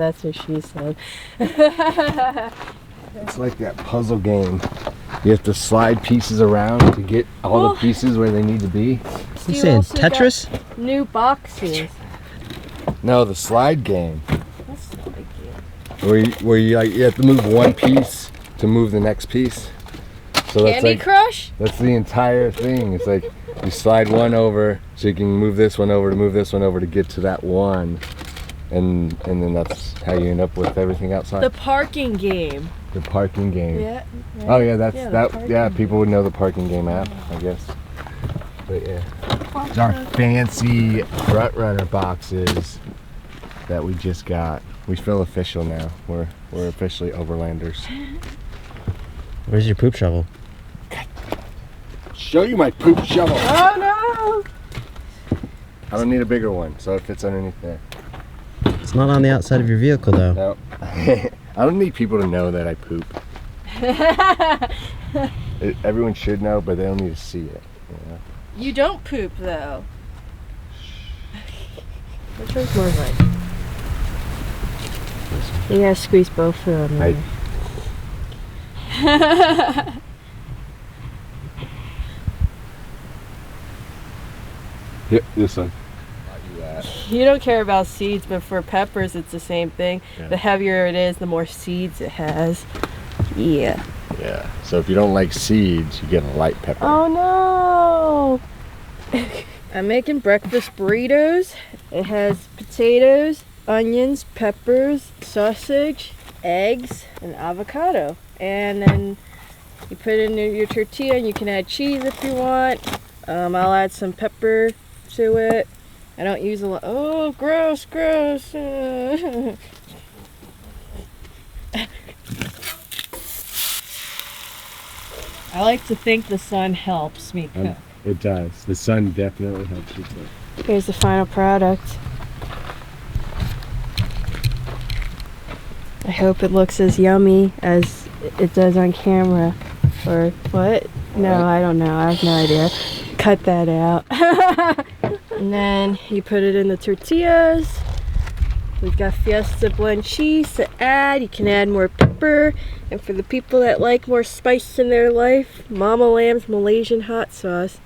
that's what she said. It's like that puzzle game. You have to slide pieces around to get all the pieces where they need to be. You saying Tetris? New boxes. No, the slide game. That's not a game. Where you like you have to move one piece to move the next piece. So that's Candy Crush? That's the entire thing. It's like you slide one over so you can move this one over to move this one over to get to that one. And then that's how you end up with everything outside. The parking game. The parking game. Yeah. Oh yeah, people would know the parking game app, I guess. But yeah. It's our fancy front runner boxes that we just got. We feel official now. We're officially overlanders. Where's your poop shovel? Show you my poop shovel. Oh no! I don't need a bigger one, so it fits underneath there. It's not on the outside of your vehicle though. No. I don't need people to know that I poop. Everyone should know, but they don't need to see it. You know? You don't poop though. Which one's more mine? You gotta squeeze both of them. Yep, this one. You don't care about seeds, but for peppers it's the same thing. Yeah. The heavier it is, the more seeds it has. Yeah. Yeah. So if you don't like seeds, you get a light pepper. Oh no! I'm making breakfast burritos. It has potatoes, onions, peppers, sausage, eggs, and avocado. And then you put it in your tortilla, and you can add cheese if you want. I'll add some pepper to it. I don't use a lot. Oh, gross, gross. I like to think the sun helps me cook. It does. The sun definitely helps you cook. Here's the final product. I hope it looks as yummy as it does on camera. Or what? No, I don't know. I have no idea. Cut that out. And then you put it in the tortillas. We've got Fiesta blend cheese to add. You can add more pepper. And for the people that like more spice in their life, Mama Lamb's Malaysian hot sauce.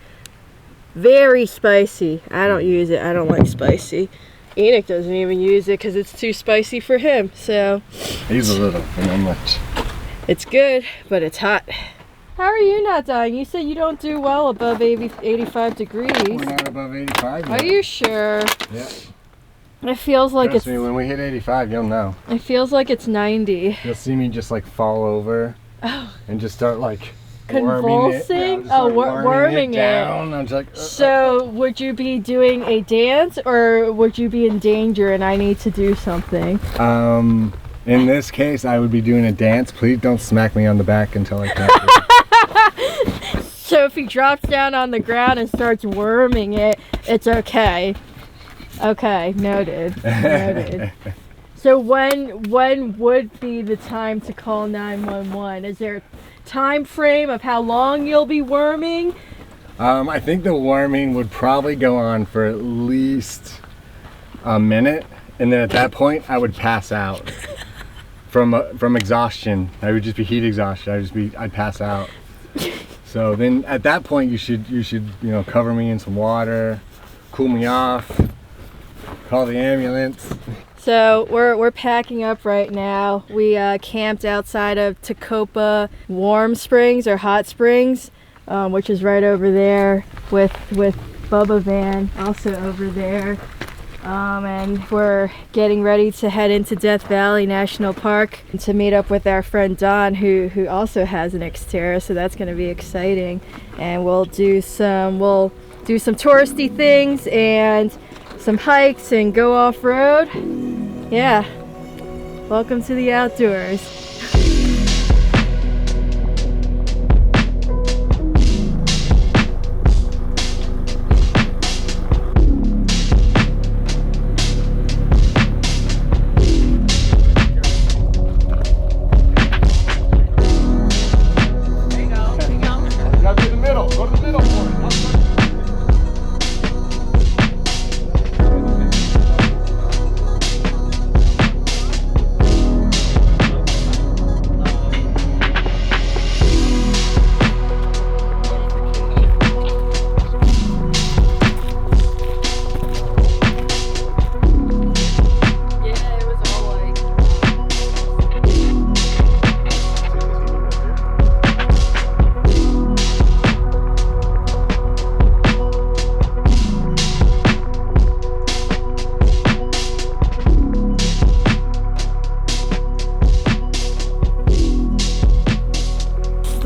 Very spicy. I don't use it. I don't like spicy. Enoch doesn't even use it because it's too spicy for him. So he's a little, but not much. It's good, but it's hot. How are you not dying? You said you don't do well above 85 degrees. We're not above 85 yet. Are you sure? Yeah. It feels like Trust me, when we hit 85, you'll know. It feels like it's 90. You'll see me just like fall over and just start like convulsing? worming it down. I'm just like, So would you be doing a dance or would you be in danger and I need to do something? In this case, I would be doing a dance. Please don't smack me on the back until I catch it. So if he drops down on the ground and starts worming it, it's okay. Okay, noted. Noted. So when would be the time to call 911? Is there a time frame of how long you'll be worming? I think the worming would probably go on for at least a minute, and then at that point I would pass out from exhaustion. I would just be heat exhaustion. I'd pass out. So then at that point you should cover me in some water, cool me off, call the ambulance. So we're packing up right now. We camped outside of Tecopa Warm Springs or Hot Springs, which is right over there with Bubba Van also over there. And we're getting ready to head into Death Valley National Park to meet up with our friend Don, who also has an Xterra, so that's going to be exciting. And we'll do some touristy things and some hikes and go off-road. Yeah, welcome to the outdoors.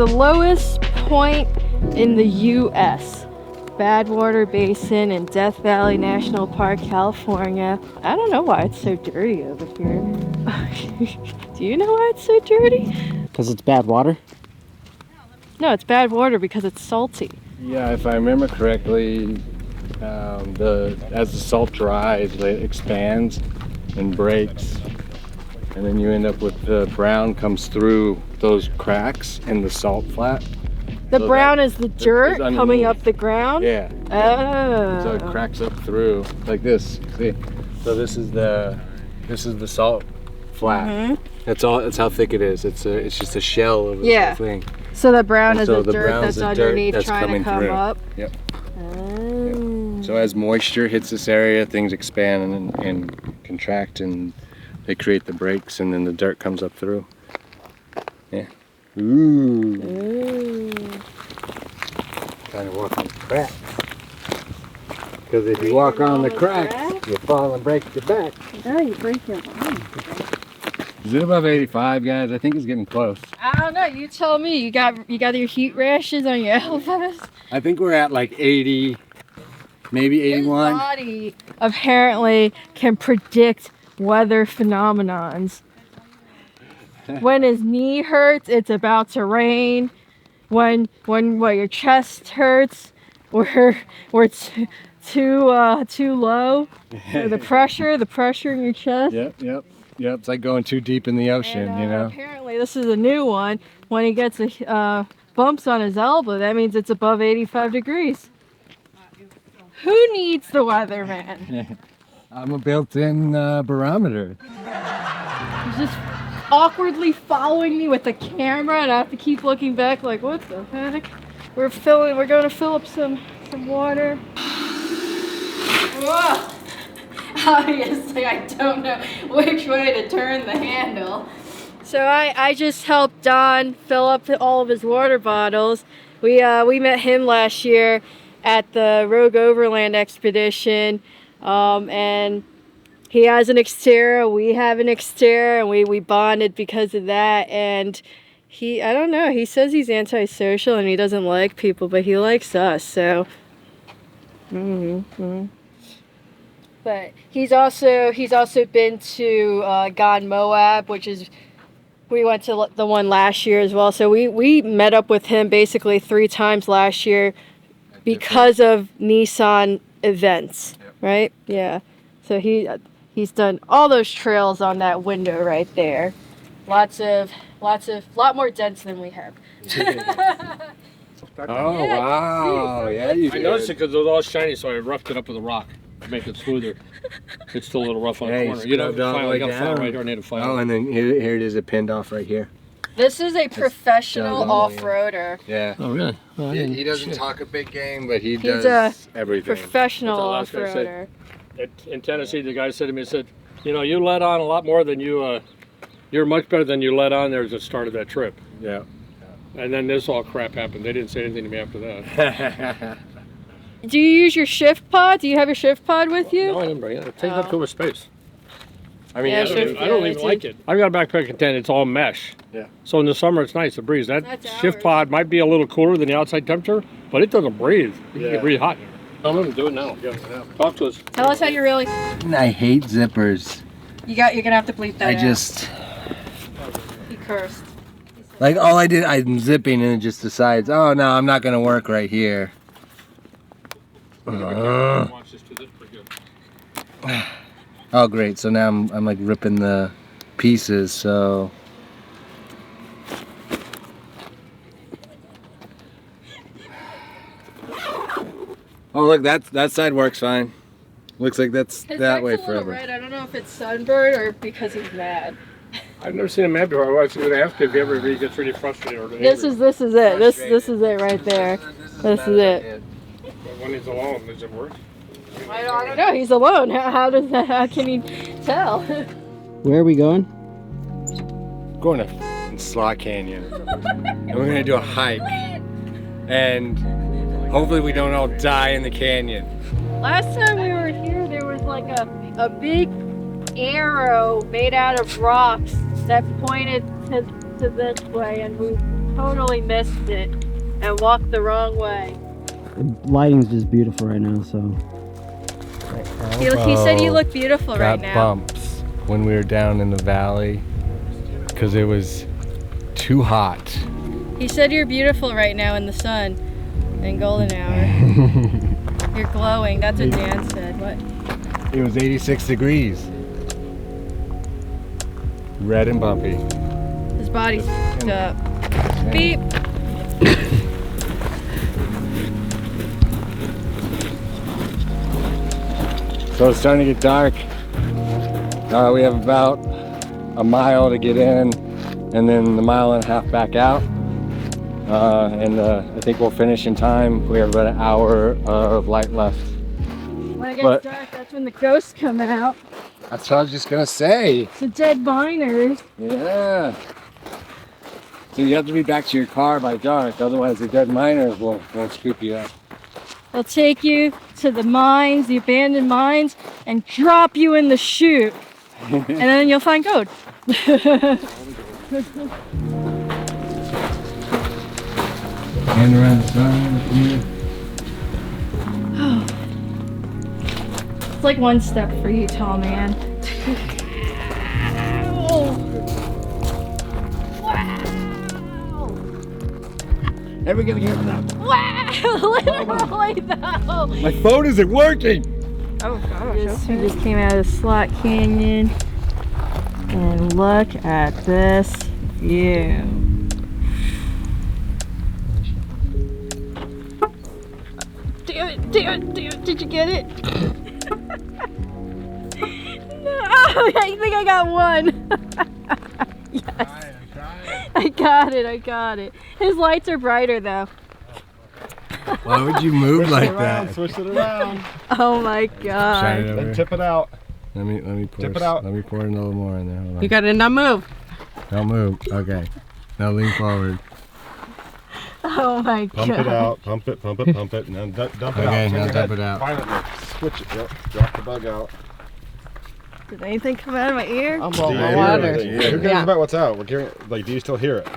the lowest point in the U.S. Badwater Basin in Death Valley National Park, California. I don't know why it's so dirty over here. Do you know why it's so dirty? Because it's bad water? No, it's bad water because it's salty. Yeah, if I remember correctly, as the salt dries, it expands and breaks, and then you end up with the brown comes through those cracks in the salt flat. The So brown that is the dirt coming underneath. up the ground? Yeah. Oh. So it cracks up through like this. See? So this is the salt flat. Mm-hmm. That's all. That's how thick it is. It's just a shell of the Yeah. whole thing. So the brown And is so the the dirt brown's that's the dirt underneath that's trying to coming come through. up. Yep. Oh. So as moisture hits this area, things expand and contract, and they create the breaks, and then the dirt comes up through. Yeah. Ooh. Ooh. Trying to walk on the cracks. Because if you walk on the cracks, you'll fall and break your back. Oh, you break your arm. Is it above 85, guys? I think it's getting close. I don't know. You tell me. You got your heat rashes on your elbows. I think we're at like 80, maybe His 81. body apparently can predict weather phenomenons. When his knee hurts, it's about to rain. When your chest hurts, or it's too low, or the pressure in your chest. Yep. It's like going too deep in the ocean, And, you know? apparently, this is a new one. When he gets bumps on his elbow, that means it's above 85 degrees. Who needs the weatherman? I'm a built-in barometer. He's just awkwardly following me with the camera, and I have to keep looking back like, what the heck? We're going to fill up some water. Whoa. Obviously, I don't know which way to turn the handle. So I just helped Don fill up all of his water bottles. We met him last year at the Rogue Overland expedition, and he has an Xterra, we have an Xterra, and we bonded because of that. And I don't know, he says he's antisocial and he doesn't like people, but he likes us, so. But he's also been to Gone Moab, which is, we went to the one last year as well. So we met up with him basically 3 times last year because of Nissan events, right? Yeah. So he's done all those trails on that window right there. Lot more dents than we have. Oh, wow. Yeah, you I noticed it because it was all shiny, so I roughed it up with a rock to make it smoother. It's still a little rough on the corner. You know, I got a file right here. I need a file. Oh, and then here it is, it pinned off right here. This is a professional done, off-roader. Yeah. Oh, really? Well, He doesn't talk a big game, but he He's does everything. Professional That's what the last guy off-roader. In Tennessee, the guy said to me, he said, you know, you let on a lot more than you're much better than you let on there at the start of that trip. Yeah. And then this all crap happened. They didn't say anything to me after that. Do you use your shift pod? Do you have your shift pod with you? No, I didn't bring it. It takes up too much space. I mean, Yeah, I don't even like it. I've got a backpack content. It's all mesh. Yeah. So in the summer, it's nice to breathe. That That's shift ours. pod might be a little cooler than the outside temperature, but it doesn't breathe. You Yeah. can breathe hot. I'm going to do it now. Talk to us. Tell us how you really. I hate zippers. You're gonna have to bleep that I out. just, He cursed. like all I did, I'm zipping and it just decides, oh no, I'm not gonna work right here. Watch this 'cause it's pretty good. Oh great, so now I'm like ripping the pieces, so. Oh look, that side works fine. Looks like that's His that neck's way a little forever. red. I don't know if it's sunburned or because he's mad. I've never seen him mad before. I was going to ask you if he gets really frustrated or This is it. This is it right there. This is it. when he's alone, does it work? I don't know. He's alone. How can he tell? Where are we going? Going to Slot Canyon, and we're gonna do a hike, and hopefully we don't all die in the canyon. Last time we were here, there was like a big arrow made out of rocks that pointed to this way, and totally missed it and walked the wrong way. The lighting's just beautiful right now, so. He said you look beautiful right got now. bumps when we were down in the valley because it was too hot. He said you're beautiful right now in the sun in golden hour. You're glowing. That's what Dan said. What? It was 86 degrees. Red and bumpy. His body's up. Beep. So it's starting to get dark. We have about a mile to get in and then a mile and a half back out. I think we'll finish in time. We have about an hour of light left. When it gets dark, that's when the ghosts come out. That's what I was just gonna say. The dead miners. Yeah. So you have to be back to your car by dark, otherwise the dead miners won't scoop you up. They'll take you to the mines, the abandoned mines, and drop you in the chute. And then you'll find gold. And around the sun. It's like one step for you, tall man. Wow. Ever gonna get that? Wow, literally though. My phone isn't working. Oh gosh. We just came out of Slot Canyon. And look at this view. Damn it, did you get it? No, I think I got one. Yes. I got it. His lights are brighter though. Why would you move like that? Switch it around. Oh my god. Shine it over. Then tip it out. Let me pour Tip it out. Let me pour a little more in there. Hold on. You gotta not move. Don't move. Okay. Now lean forward. Oh my god. Pump it out. Pump it. Now dump it out. Okay, Turn now your dump head. it out. Finally. Switch it. Yep. Drop the bug out. Did anything come out of my ear? I'm Do blowing you my hear water. anything? Who cares Yeah. about what's out? We're hearing, like, do you still hear it?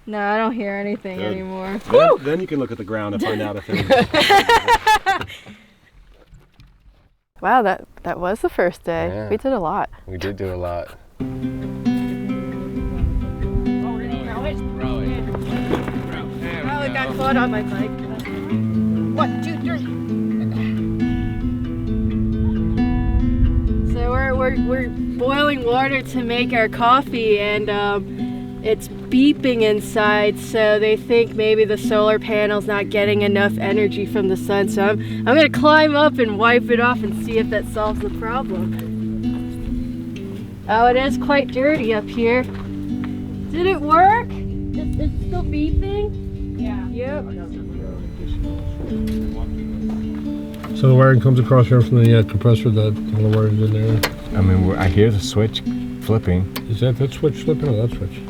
No, I don't hear anything Good. anymore. Then you can look at the ground and find out if it's... Wow, that was the first day. Yeah. We did a lot. We did do a lot. Oh, we're gonna throw it? Throw it. Oh, it got caught on my bike. 1, 2, 3. So we're boiling water to make our coffee, and it's beeping inside, so they think maybe the solar panel's not getting enough energy from the sun. So I'm gonna climb up and wipe it off and see if that solves the problem. Oh, it is quite dirty up here. Did it work? It's still beeping? Yeah. Yep. So the wiring comes across here from the compressor, all the wiring's in there. I mean, I hear the switch flipping. Is that switch flipping or that switch?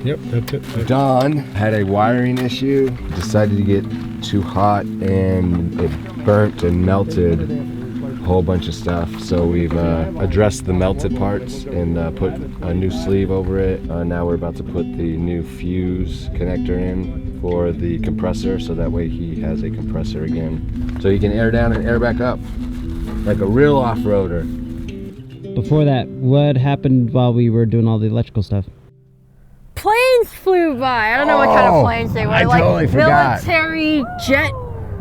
Yep, that's it. Don had a wiring issue, decided to get too hot, and it burnt and melted a whole bunch of stuff. So we've addressed the melted parts and put a new sleeve over it. Now we're about to put the new fuse connector in for the compressor, so that way he has a compressor again. So he can air down and air back up, like a real off-roader. Before that, what happened while we were doing all the electrical stuff? Planes flew by. I don't know what kind of planes they were. I totally forgot. Military jet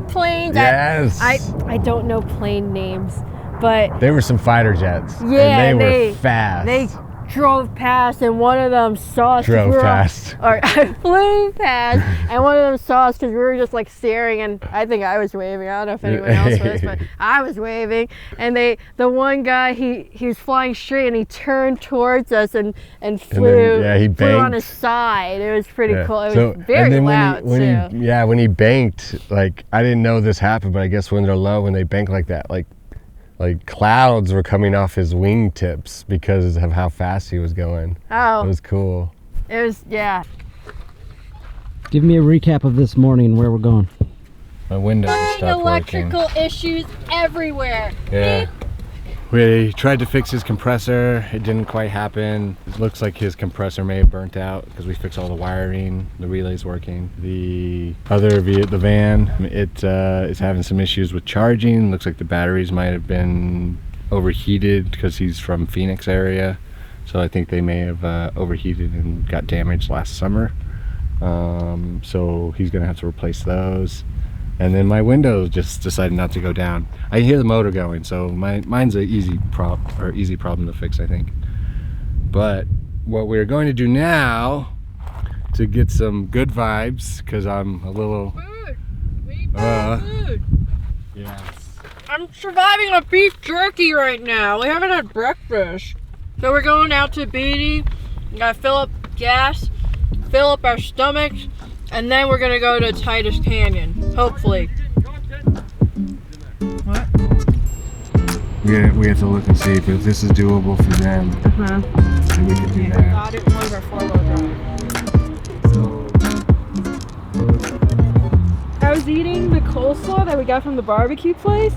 planes. Yes. I don't know plane names, but They were some fighter jets. yeah, and they were fast. They drove past, and one of them saw us. Drove past. Or flew past, and one of them saw us because we were just like staring, and I think I was waving. I don't know if anyone else was, but I was waving. And the one guy, he was flying straight, and he turned towards us and flew. He flew on banked. his side. It was pretty cool. It was and very then loud when too. when he banked, like, I didn't know this happened, but I guess when they're low, when they bank like that, like clouds were coming off his wingtips because of how fast he was going. Oh, It was cool. yeah. Give me a recap of this morning and where we're going. My window just Running stopped electrical working. issues everywhere. Yeah. Beep. We tried to fix his compressor. It didn't quite happen. It looks like his compressor may have burnt out because we fixed all the wiring. The relay's working. The van, it is having some issues with charging. Looks like the batteries might have been overheated because he's from Phoenix area. So I think they may have overheated and got damaged last summer. So he's gonna have to replace those. And then my window just decided not to go down. I hear the motor going, so mine's an easy problem to fix, I think. But what we're going to do now to get some good vibes, because I'm a little Food. We need food. Yes. I'm surviving on beef jerky right now. We haven't had breakfast. So we're going out to Beatty. We gotta fill up gas, fill up our stomachs, and then we're gonna go to Titus Canyon, hopefully. What? We have to look and see if this is doable for them. And we can do that. Got it, one of our 4-wheel drive. I was eating the coleslaw that we got from the barbecue place,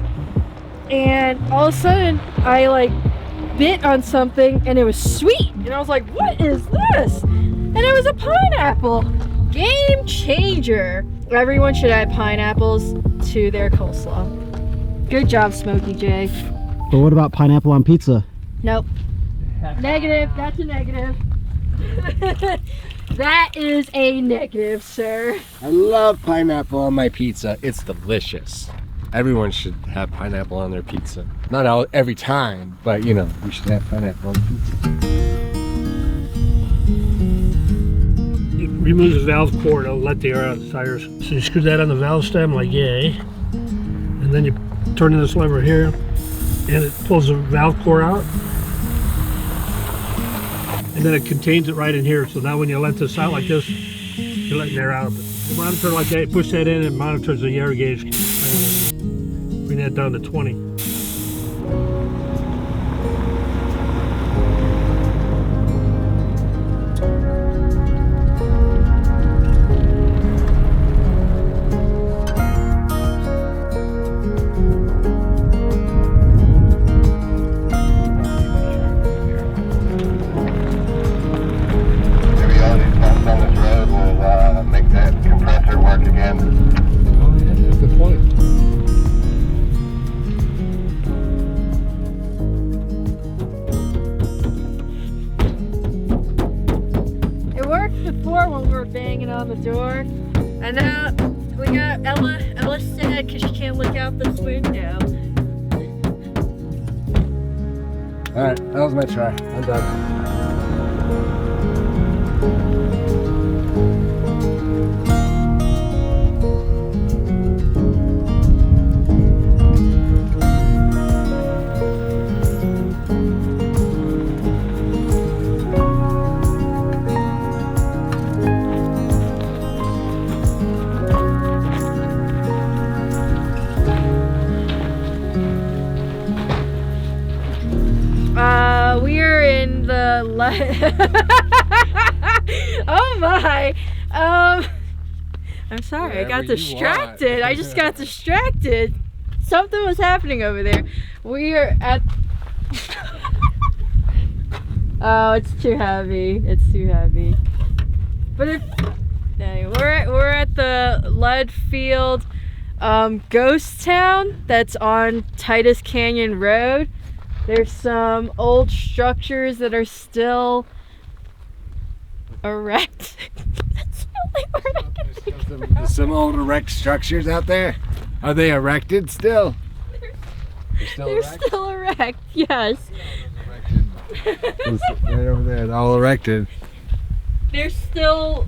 and all of a sudden I bit on something and it was sweet, and I was like, what is this? And it was a pineapple. Game changer. Everyone should add pineapples to their coleslaw. Good job, Smokey J. But what about pineapple on pizza? Nope. Negative. That's a negative. That is a negative, sir. I love pineapple on my pizza. It's delicious. Everyone should have pineapple on their pizza. Not every time, but you know, we should have pineapple on pizza. It removes the valve core to let the air out of the tires. So you screw that on the valve stem like yay, and then you turn this lever here, and it pulls the valve core out, and then it contains it right in here. So now when you let this out like this, you're letting air out of it. The monitor like that, you push that in, and it monitors the air gauge. Bring that down to 20. Banging on the door, and now we got Ella sad because she can't look out this window. All right, that was my try. I'm done. We are in the oh my. I'm sorry, I got distracted. I just got distracted. Something was happening over there. We are at oh, it's too heavy. It's too heavy. But anyway, we're at the Leadfield ghost town that's on Titus Canyon Road. There's some old structures that are still erect. That's the only word I can think of. There's some old erect structures out there. Are they erected still? They're still erect, yes. It's right over there, they're all erected. They're still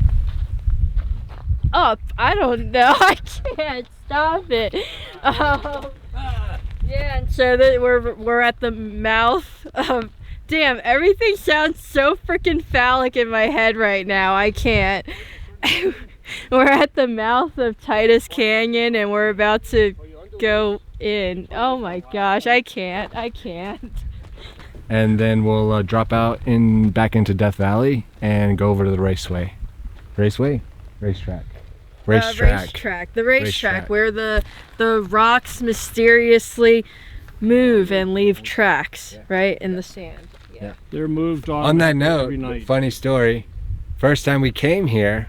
up. I don't know. I can't stop it. Yeah, and so we're at the mouth of. Damn, everything sounds so freaking phallic in my head right now. I can't. We're at the mouth of Titus Canyon, and we're about to go in. Oh my gosh, I can't. And then we'll drop out back into Death Valley and go over to the Racetrack. The racetrack where the rocks mysteriously move and leave tracks, right, in the sand. Yeah. They're moved On that note, funny story. First time we came here,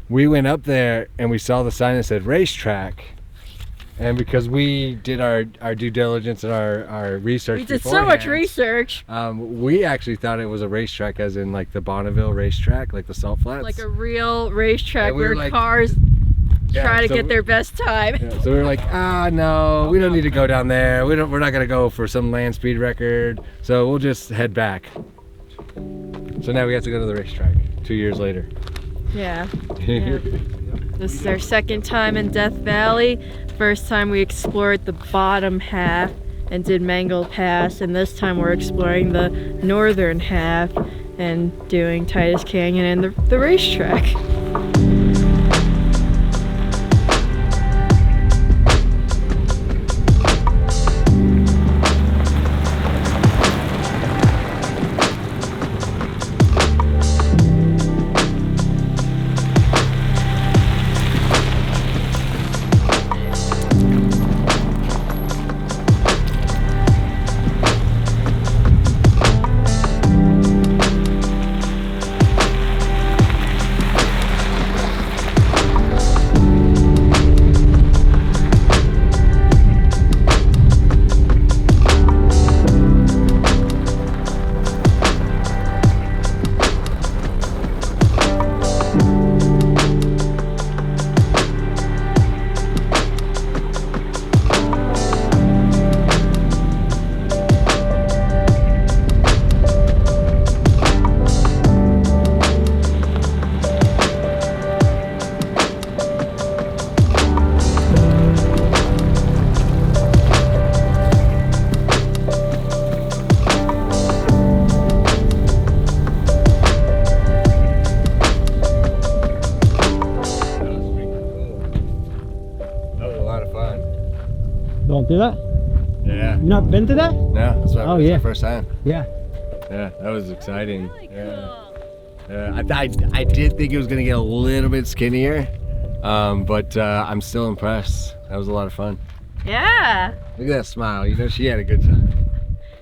we went up there and we saw the sign that said Racetrack. And because we did our due diligence and our research, we did so much research. We actually thought it was a racetrack, as in like the Bonneville racetrack, like the Salt Flats. Like a real racetrack we where like, cars try to get their best time. Yeah, so we were like, no, we don't need to go down there. We're not gonna go for some land speed record. So we'll just head back. So now we have to go to the racetrack 2 years later. Yeah. This is our second time in Death Valley. First time we explored the bottom half and did Mangle Pass, and this time we're exploring the northern half and doing Titus Canyon and the racetrack. Do that? Yeah. You not been to that? No, that's my first time. Yeah. Yeah, that was exciting. Really Yeah. cool. Yeah, I did think it was gonna get a little bit skinnier, but I'm still impressed. That was a lot of fun. Yeah. Look at that smile. You know she had a good time.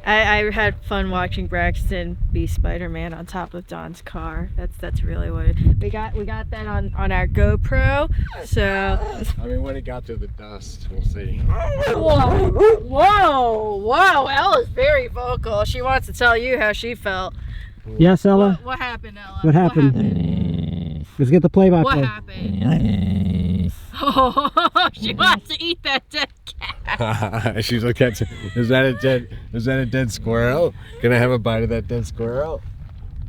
I had fun watching Braxton be Spider-Man on top of Don's car. That's really what we got that on our GoPro. So I mean, when it got to the dust, we'll see. Whoa! Ella's very vocal. She wants to tell you how she felt. Yes, Ella. What happened, Ella? What happened? Let's get the play-by-play. What happened? Oh, she wants to eat that dead cat. She's looking at, is that a dead squirrel? Can I have a bite of that dead squirrel?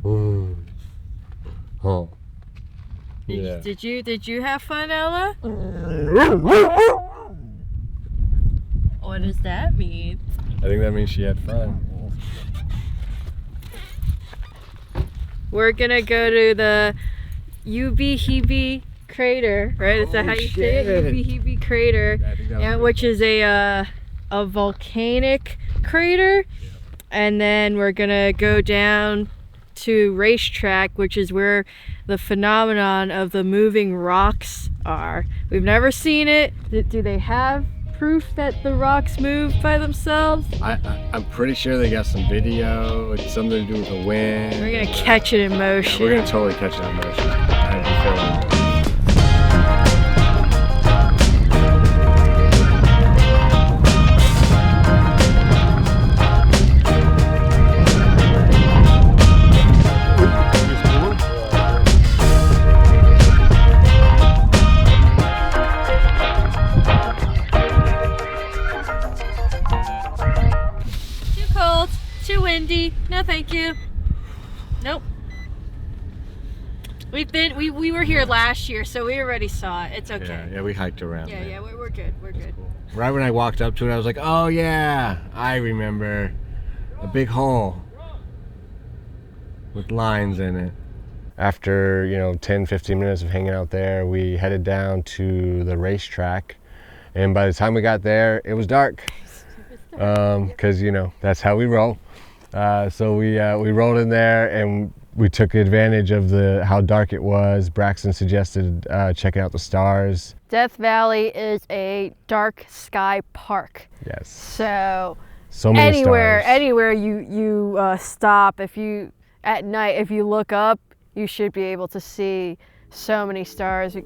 Ooh. Oh. Yeah. Did you have fun, Ella? What does that mean? I think that means she had fun. We're gonna go to the Ubehebe Crater, right? Is that how you say it? Ubehebe Crater, which is a volcanic crater. Yeah. And then we're gonna go down to Racetrack, which is where the phenomenon of the moving rocks are. We've never seen it. Do they have proof that the rocks move by themselves? I'm pretty sure they got some video. It's something to do with the wind. We're gonna catch it in motion. We're gonna totally catch it in motion. I have a feeling. Too windy. No, thank you. Nope. We were here last year, so we already saw it. It's okay. Yeah, we hiked around. Yeah, we're good. We're good. Cool. Right when I walked up to it, I was like, oh yeah, I remember. A big hole with lines in it. After, 10-15 minutes of hanging out there, we headed down to the racetrack, and by the time we got there, it was dark. Because that's how we roll. So we rolled in there, and we took advantage of how dark it was. Braxton suggested checking out the stars. Death Valley is a dark sky park. Yes. So many stars. Anywhere you stop, at night, if you look up, you should be able to see so many stars.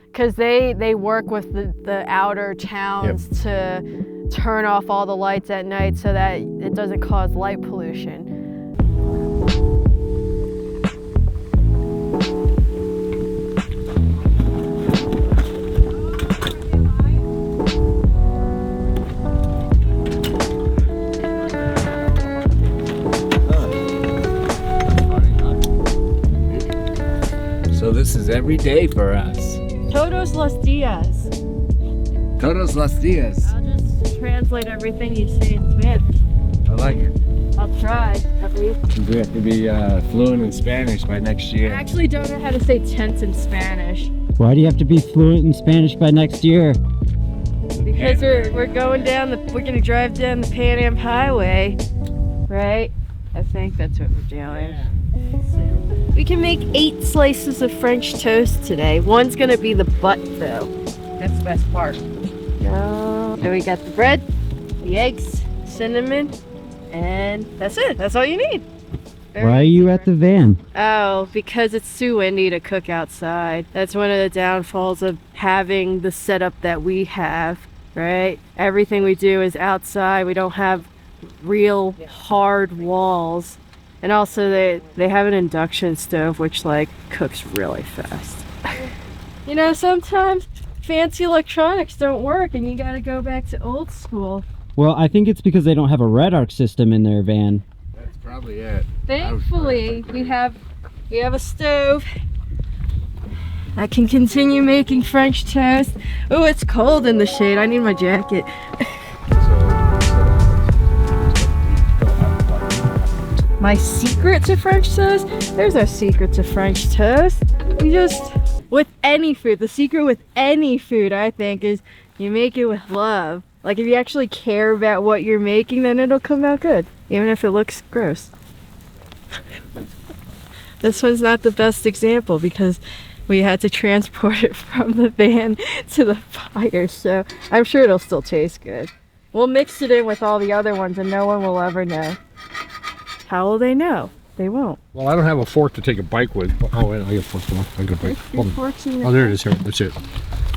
Because they work with the outer towns to turn off all the lights at night so that it doesn't cause light pollution. So this is every day for us. Todos los días. Todos los días. I'll just translate everything you say in Spanish. I like it. I'll try, at least. We have to be fluent in Spanish by next I year. actually don't know how to say tent in Spanish. Why do you have to be fluent in Spanish by next year? Because we're going down we're gonna drive down the Pan Am Highway, right? I think that's what we're doing. We can make 8 slices of French toast today. One's gonna be the butt though. That's the best part. And we got the bread, the eggs, cinnamon, and that's it. That's all you need. Why are you at the van? Oh, because it's too windy to cook outside. That's one of the downfalls of having the setup that we have, right? Everything we do is outside. We don't have real hard walls. And also they have an induction stove which like cooks really fast. You know, sometimes fancy electronics don't work and you gotta go back to old school. Well, I think it's because they don't have a red arc system in their van. That's probably it. Thankfully, we have a stove. I can continue making French toast. Oh, it's cold in the shade. I need my jacket. My secret to French toast? There's no secret to French toast. We just, with any food, the secret with any food, I think, is you make it with love. Like, if you actually care about what you're making, then it'll come out good, even if it looks gross. This one's not the best example because we had to transport it from the van to the fire, so I'm sure it'll still taste good. We'll mix it in with all the other ones and no one will ever know. How will they know? They won't. Well, I don't have a fork to take a bike with. Oh, wait, I got a fork. I got a bike. Oh, there it is. Here, that's it.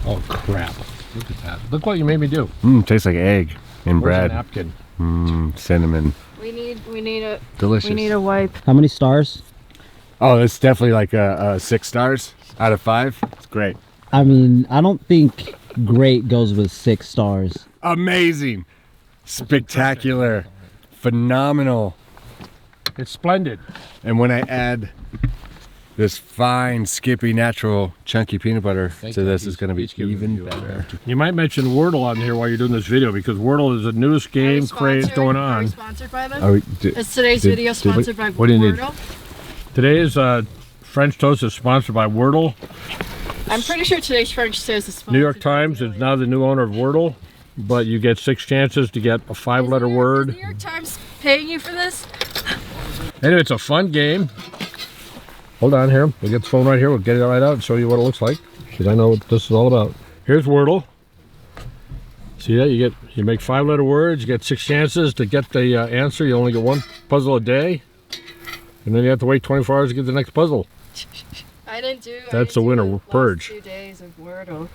Oh, crap. Look at that. Look what you made me do. Tastes like egg and Where's bread. a napkin? Cinnamon. We need a Delicious. We need a wipe. How many stars? Oh, it's definitely like a 6 stars out of 5. It's great. I mean, I don't think great goes with 6 stars. Amazing. Spectacular. Phenomenal. It's splendid. And when I add this fine, skippy, natural, chunky peanut butter to this, it's going to be even better. You might mention Wordle on here while you're doing this video because Wordle is the newest game craze going Are we on. sponsored by them? Is today's video sponsored by what do you need? Wordle? Today's French toast is sponsored by Wordle. I'm pretty sure today's French toast is sponsored New York by Times is now the new owner of Wordle, but you get 6 chances to get a 5-letter word. Is New York Times paying you for this? Anyway, it's a fun game. Hold on here. We'll get the phone right here. We'll get it right out and show you what it looks like because I know what this is all about. Here's Wordle. See that? You make 5-letter words. You get 6 chances to get the answer. You only get 1 puzzle a day. And then you have to wait 24 hours to get the next puzzle. That's the winner. Purge. 2 days of Wordle.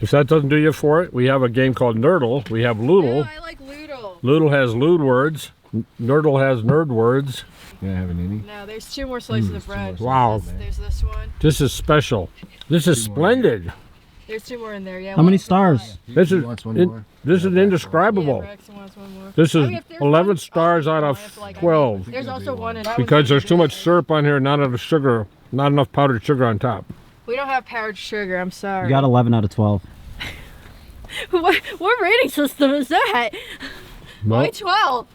If that doesn't do you for it, we have a game called Nerdle. We have Loodle. Oh, I like Loodle. Loodle has lewd words. Nerdle has nerd words. You have any? No, there's 2 more slices of bread. Wow. There's this one. This is special. This is splendid. There's 2 more in there. Yeah. How many stars? This is wants one more? this is indescribable. Braxton wants one more. This is I mean, if there's 11 one- stars out of 12 There's also one in because there's too much syrup on here, not enough sugar, not enough powdered sugar on top. We don't have powdered sugar. I'm sorry. You got 11 out of 12. what rating system is that? Well, Why 12?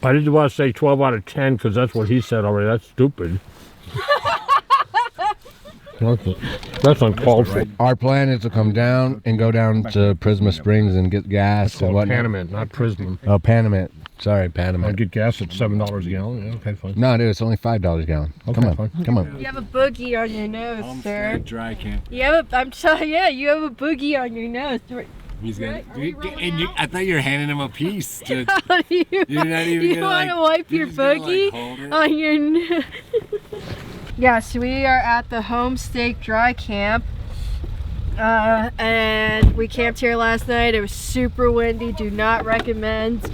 I didn't want to say 12 out of 10 because that's what he said already. That's stupid. That's uncalled for. Our plan is to come down and go down to Prisma Springs and get gas and whatnot. Panamint, not Prism. Oh, Panamint. Sorry, Panama. I get gas at $7 a gallon. Yeah, okay, fine. No, dude, it's only $5 a gallon. Okay, Come on, fine. come on. You have a boogie on your nose, sir. Dry camp. You have a, I'm telling you, you have a boogie on your nose. He's Right? Are we rolling out? I thought you were handing him a piece. To, you you're not even you gonna, want to like, wipe you're your just gonna, like, boogie hold it? on your nose? Yes, we are at the Homestake Dry Camp. And we camped here last night. It was super windy. Do not recommend.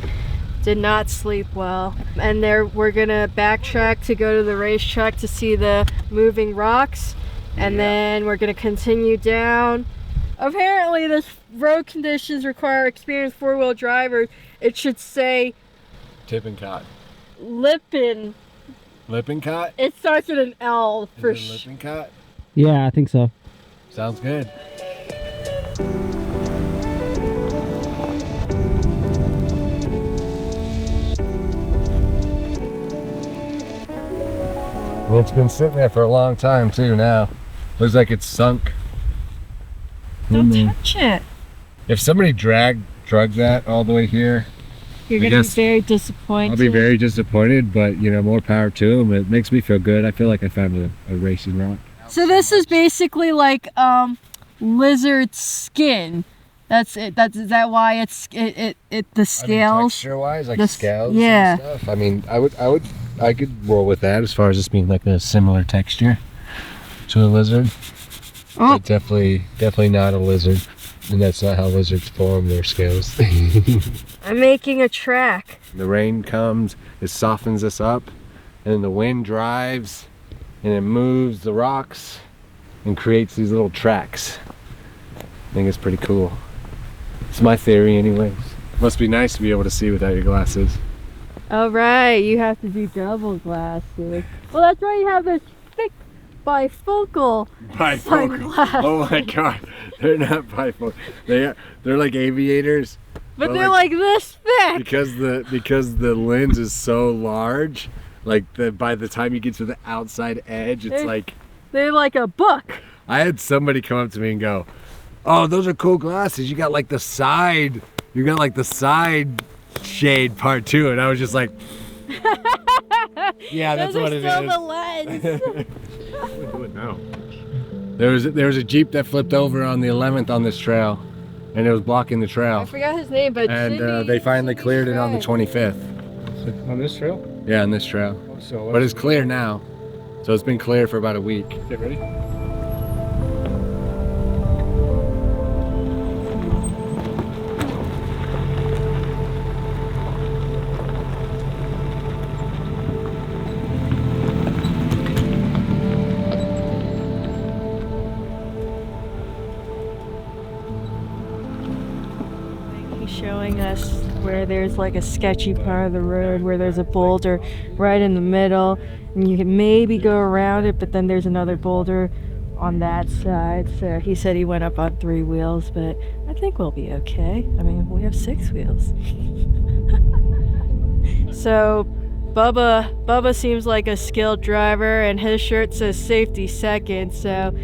Did not sleep well. And there we're gonna backtrack to go to the racetrack to see the moving rocks. And then we're gonna continue down. Apparently this road conditions require experienced four-wheel driver. It should say Lippincott. Lippincott? It starts with an L for Is it Lippincott? Yeah, I think so. Sounds good. Well, it's been sitting there for a long time too now. Looks like it's sunk. Don't touch it. If somebody drug that all the way here, You're I gonna be guess very disappointed. I'll be very disappointed, but you know, more power to them. It makes me feel good. I feel like I found a racing rock. So this is basically like lizard skin. That's it. Is that why it's the scales? Texture-wise, like The scales yeah. and stuff. I mean, I could roll with that as far as this being like a similar texture to a lizard. Oh. But definitely not a lizard. And that's not how lizards form their scales. I'm making a track. The rain comes, it softens us up, and then the wind drives, and it moves the rocks and creates these little tracks. I think it's pretty cool. It's my theory anyways. Must be nice to be able to see without your glasses. All right, you have to do double glasses. Well, that's why you have this thick bifocal sunglasses. Oh my god, they're not bifocal. They're like aviators. But they're like this thick. Because the lens is so large, like by the time you get to the outside edge, it's like they're like a book. I had somebody come up to me and go, "Oh, those are cool glasses. You got like the side shade part too," and I was just like, "Yeah, that's what it is." Those are still the lens. Do it now. There was a Jeep that flipped over on the 11th on this trail, and it was blocking the I trail. forgot his name, but And they finally cleared it on the 25th. On this trail? Yeah, on this trail. So But it's clear now, so it's been clear for about a week. get ready. He's showing us where there's like a sketchy part of the road where there's a boulder right in the middle, and you can maybe go around it, but then there's another boulder on that side. So he said he went up on 3 wheels, but I think we'll be okay. I mean, we have 6 wheels. So Bubba seems like a skilled driver, and his shirt says safety second, so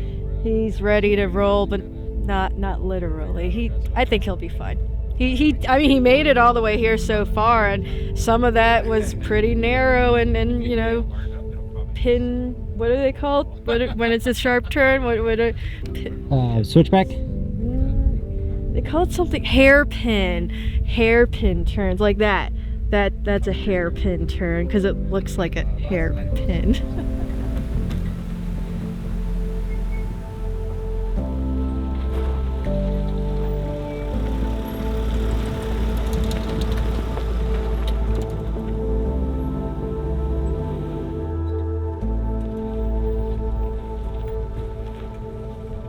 he's ready to roll, but not literally. I think he'll be fine. I mean, he made it all the way here so far, and some of that was pretty narrow and you know, what are they called? When it's a sharp turn, Switchback? they call it something, hairpin turns like that. That's a hairpin turn because it looks like a hairpin.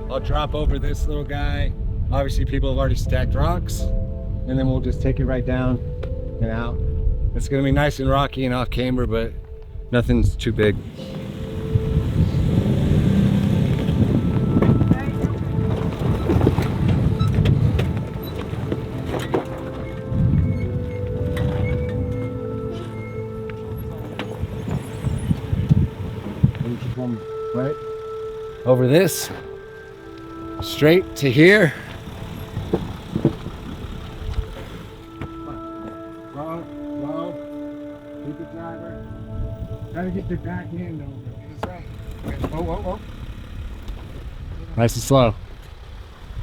I'll drop over this little guy. Obviously people have already stacked rocks, and then we'll just take it right down and out. It's gonna be nice and rocky and off camber, but nothing's too big. Right over this, straight to here. Wrong. Get your back end over. Whoa, whoa, whoa. Nice and slow.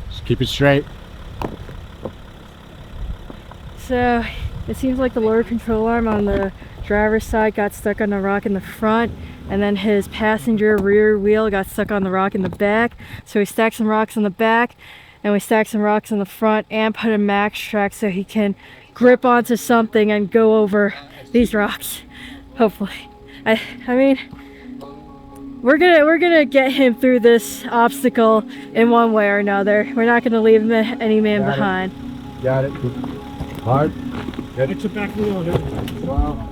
Just keep it straight. So it seems like the lower control arm on the driver's side got stuck on the rock in the front, and then his passenger rear wheel got stuck on the rock in the back. So we stacked some rocks on the back, and we stacked some rocks in the front, and put a max track so he can grip onto something and go over these rocks, hopefully. I mean, we're gonna get him through this obstacle in one way or another. We're not gonna leave any man behind. Got it. Hard. Good. It's a back wheel here. Wow.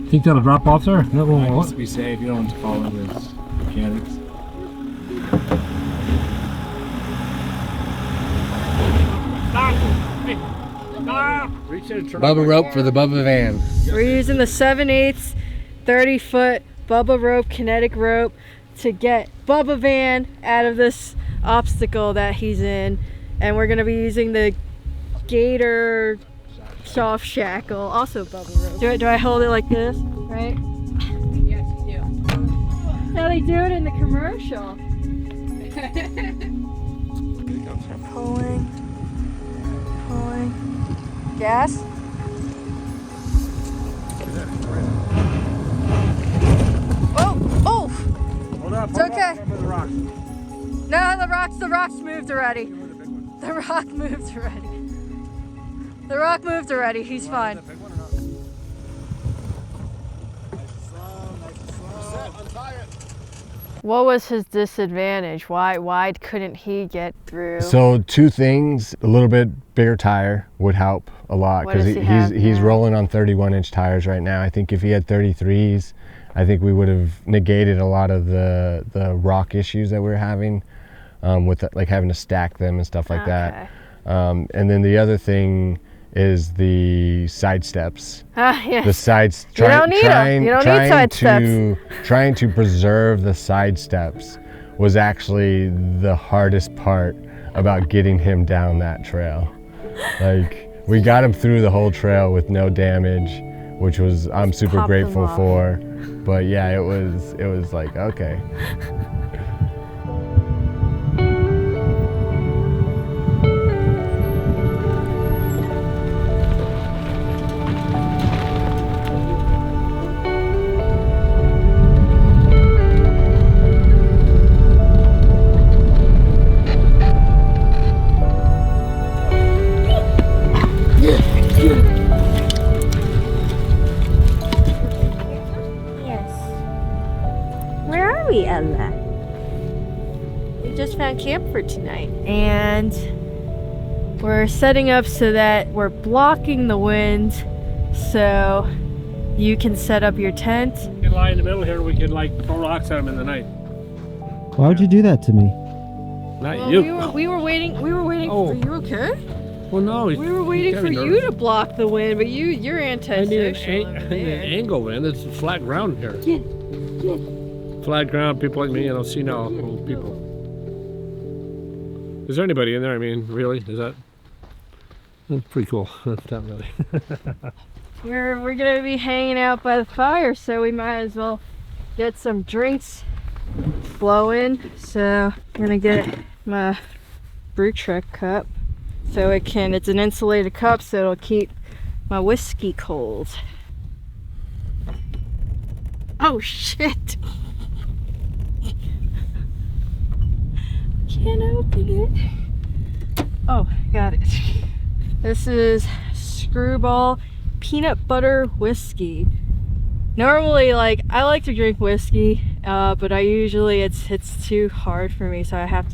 Think that'll drop off there? That won't Just to be safe, you don't want to follow this mechanics. Bubba rope for the Bubba van. We're using the 7/8 30-foot Bubba rope, kinetic rope, to get Bubba van out of this obstacle that he's in, and we're gonna be using the Gator soft shackle, also Bubba rope. Do I hold it like this, right? Yes, you do. How they do it in the commercial. Pulling. Gas. Oh! Hold up. It's okay. The rock. No, the rocks moved already. The rock moved already. The rock moved already. He's fine. What was his disadvantage? Why couldn't he get through? So two things, a little bit bigger tire would help a lot, What because does he have he's now? rolling on 31-inch tires right now. I think if he had 33s, I think we would have negated a lot of the rock issues that we were having, with like having to stack them and stuff like that. And then the other thing is the side steps. Yes. The sides. You don't need them. You don't need side steps. Trying to preserve the side steps was actually the hardest part about getting him down that trail. Like, we got him through the whole trail with no damage, which was I'm super Pop them grateful off. for. But yeah, it was like, okay. Ella. We just found camp for tonight, and we're setting up so that we're blocking the wind so you can set up your tent. We can lie in the middle here. We could like throw rocks at him in the night. Why would you do that to me? Not Well, you. we were waiting. Oh. For you, okay? Well, no. We were waiting for you to block the wind, but you're I antisocial. need over an there. angle, man. It's flat ground here. Flat ground. People like me, see now. Old people. Is there anybody in there? I mean, really? Is that? That's pretty cool. That's not really. We're gonna be hanging out by the fire, so we might as well get some drinks flowing. So I'm gonna get my Racetrack cup, so it's an insulated cup, so it'll keep my whiskey cold. Oh shit! Can't open it. Oh, got it. This is Screwball peanut butter whiskey. Normally, I like to drink whiskey, but I usually it's too hard for me, so I have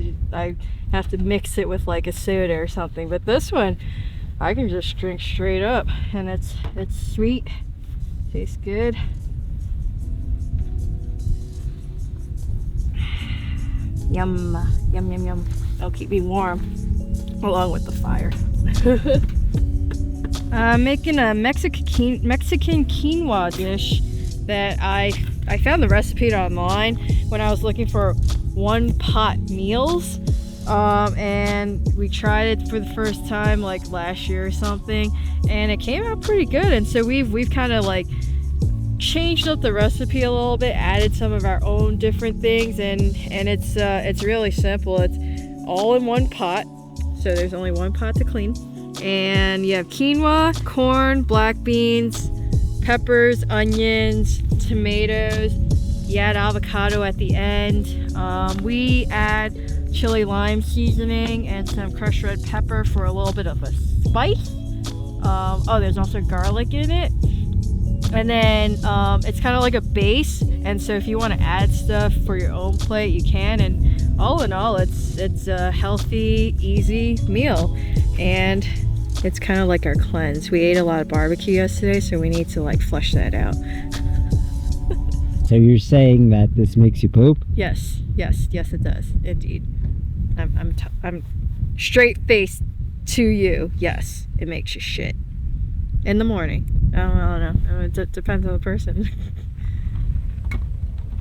to mix it with like a soda or something. But this one, I can just drink straight up, and it's sweet, tastes good. Yum, yum, yum, yum. It'll keep me warm, along with the fire. I'm making a Mexican quinoa dish that I found the recipe online when I was looking for one pot meals, and we tried it for the first time like last year or something, and it came out pretty good. And so we've kind of like changed up the recipe a little bit, added some of our own different things, and it's really simple. It's all in one pot, so there's only one pot to clean. And you have quinoa, corn, black beans, peppers, onions, tomatoes. You add avocado at the end. We add chili lime seasoning and some crushed red pepper for a little bit of a spice. Oh, there's also garlic in it. And then it's kind of like a base, and so if you want to add stuff for your own plate, you can. And all in all, it's a healthy, easy meal, and it's kind of like our cleanse. We ate a lot of barbecue yesterday, so we need to like flush that out. So you're saying that this makes you poop? Yes, it does, indeed. I'm straight faced to you. Yes, it makes you shit in the morning. I don't know. It depends on the person.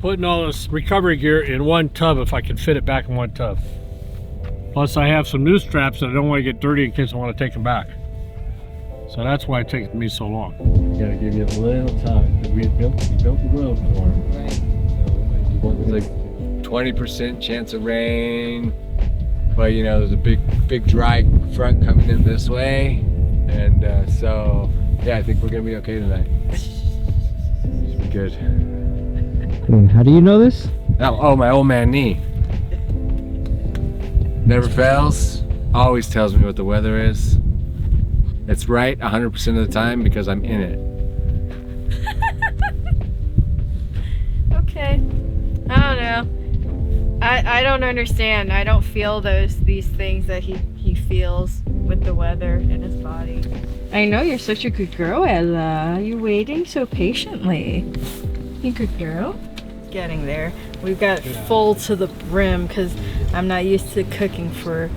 Putting all this recovery gear in one tub if I can fit it back in one tub. Plus I have some new straps that I don't want to get dirty in case I want to take them back. So that's why it takes me so long. Gotta give you a little time. We built the road for him. Right. It's like 20% chance of rain, but you know there's a big dry front coming in this way, and so yeah, I think we're gonna be okay tonight. Should be good. How do you know this? Oh, my old man knee. Never fails. Always tells me what the weather is. It's right 100% of the time because I'm in it. Okay. I don't know. I don't understand. I don't feel these things that he feels with the weather in his body. I know you're such a good girl, Ella. You're waiting so patiently. You good girl? Getting there. We've got it full to the brim because I'm not used to cooking for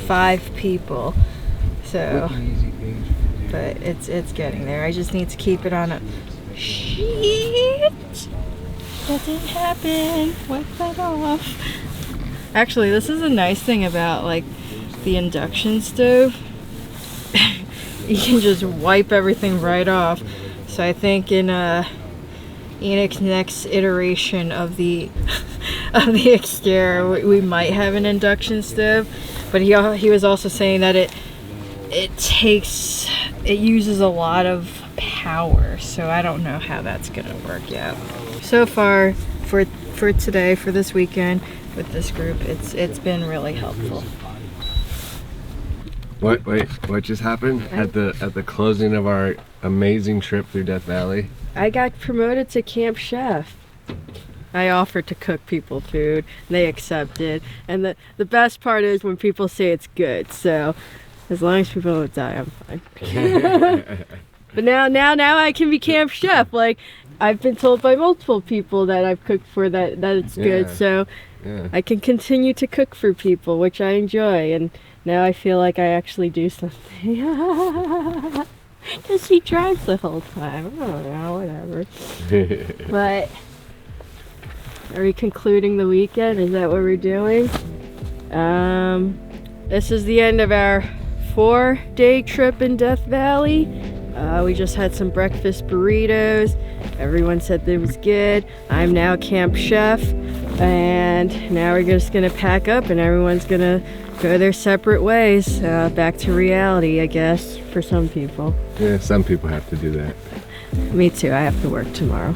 5 people. So, but it's getting there. I just need to keep it on a shit. That didn't happen. Wipe that off. Actually, this is a nice thing about like the induction stove. You can just wipe everything right off. So I think in Enoch's next iteration of the Xterra, we might have an induction stove. But he was also saying that it uses a lot of power, so I don't know how that's gonna work out. So far for today, for this weekend with this group, it's been really helpful. What just happened at the closing of our amazing trip through Death Valley? I got promoted to camp chef. I offered to cook people food, and they accepted. And the best part is when people say it's good. So as long as people don't die, I'm fine. But now I can be camp chef. Like I've been told by multiple people that I've cooked for that it's good. So I can continue to cook for people, which I enjoy. And now I feel like I actually do something. Because he drives the whole time. I don't know, whatever. But are we concluding the weekend? Is that what we're doing? This is the end of our 4-day trip in Death Valley. We just had some breakfast burritos. Everyone said it was good. I'm now camp chef, and now we're just gonna pack up and everyone's gonna go their separate ways, back to reality, I guess, for some people. Yeah, some people have to do that. Me too, I have to work tomorrow.